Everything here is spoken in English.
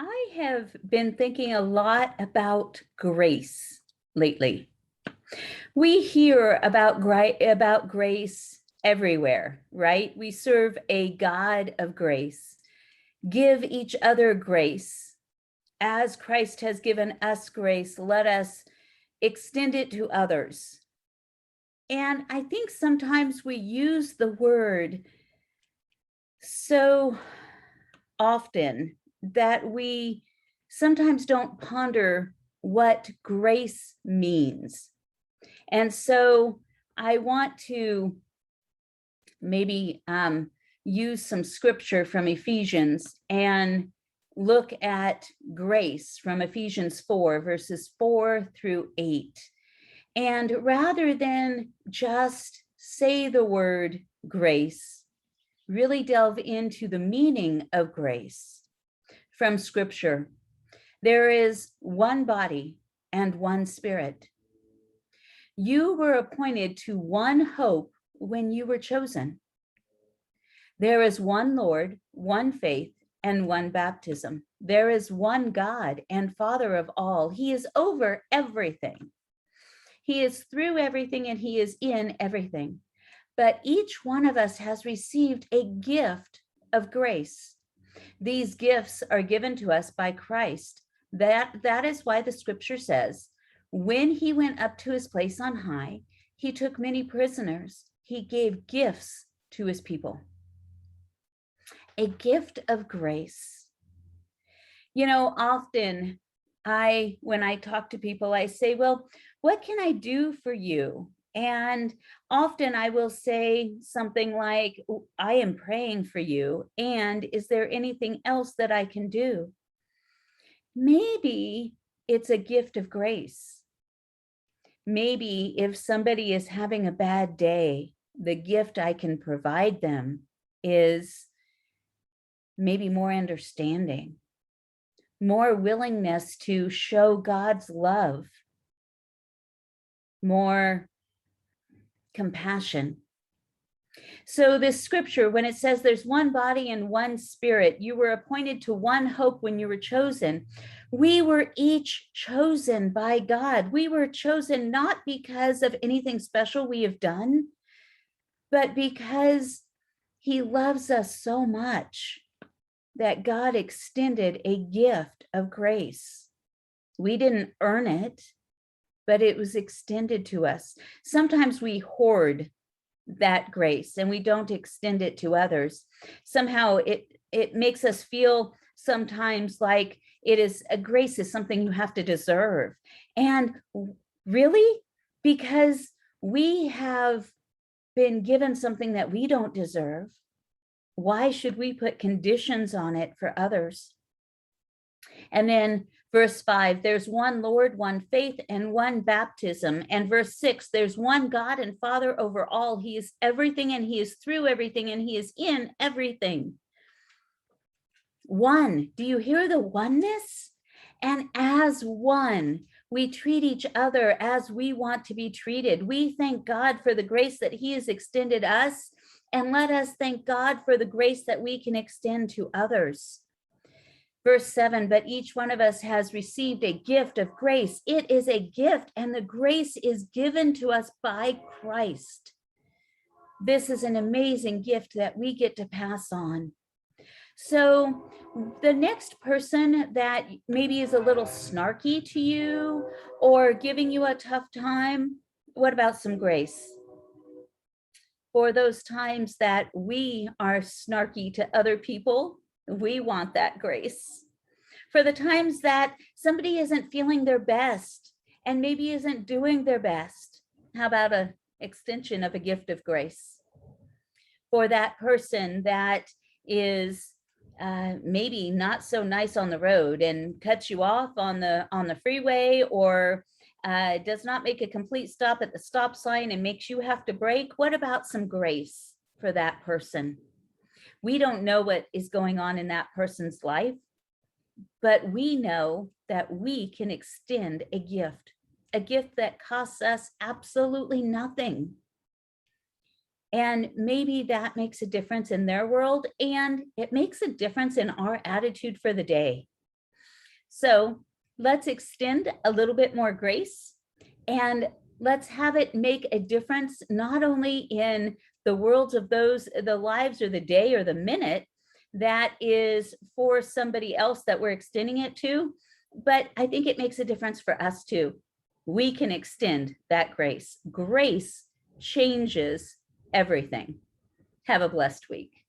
I have been thinking a lot about grace lately. We hear about grace everywhere, right? We serve a God of grace. Give each other grace. As Christ has given us grace, let us extend it to others. And I think sometimes we use the word so often that we sometimes don't ponder what grace means. And so I want to maybe use some scripture from Ephesians and look at grace from Ephesians 4, verses 4 through 8. And rather than just say the word grace, really delve into the meaning of grace from scripture. There is one body and one spirit. You were appointed to one hope when you were chosen. There is one Lord, one faith, and one baptism. There is one God and Father of all. He is over everything. He is through everything and he is in everything. But each one of us has received a gift of grace. These gifts are given to us by Christ. That is why the scripture says, when he went up to his place on high, he took many prisoners. He gave gifts to his people. A gift of grace. You know, often when I talk to people, I say, well, what can I do for you? And often I will say something like, I am praying for you. And is there anything else that I can do? Maybe it's a gift of grace. Maybe if somebody is having a bad day, the gift I can provide them is maybe more understanding, more willingness to show God's love, more compassion. So this scripture, when it says there's one body and one spirit, you were appointed to one hope when you were chosen. We were each chosen by God. We were chosen not because of anything special we have done, but because he loves us so much that God extended a gift of grace. We didn't earn it, but it was extended to us. Sometimes we hoard that grace and we don't extend it to others. Somehow it makes us feel sometimes like grace is something you have to deserve. And really, because we have been given something that we don't deserve, why should we put conditions on it for others? And then verse 5, there's one Lord, one faith, and one baptism. And verse 6, there's one God and Father over all. He is everything, and he is through everything, and he is in everything. One, do you hear the oneness? And as one, we treat each other as we want to be treated. We thank God for the grace that he has extended us, and let us thank God for the grace that we can extend to others. Verse 7, but each one of us has received a gift of grace. It is a gift, and the grace is given to us by Christ. This is an amazing gift that we get to pass on. So the next person that maybe is a little snarky to you or giving you a tough time, what about some grace? For those times that we are snarky to other people, we want that grace. For the times that somebody isn't feeling their best and maybe isn't doing their best, how about an extension of a gift of grace? For that person that is maybe not so nice on the road and cuts you off on the freeway, or does not make a complete stop at the stop sign and makes you have to brake, what about some grace for that person? We don't know what is going on in that person's life, but we know that we can extend a gift that costs us absolutely nothing. And maybe that makes a difference in their world, and it makes a difference in our attitude for the day. So let's extend a little bit more grace, and let's have it make a difference, not only in the worlds of those, the lives or the day or the minute that is for somebody else that we're extending it to, but I think it makes a difference for us too. We can extend that grace. Grace changes everything. Have a blessed week.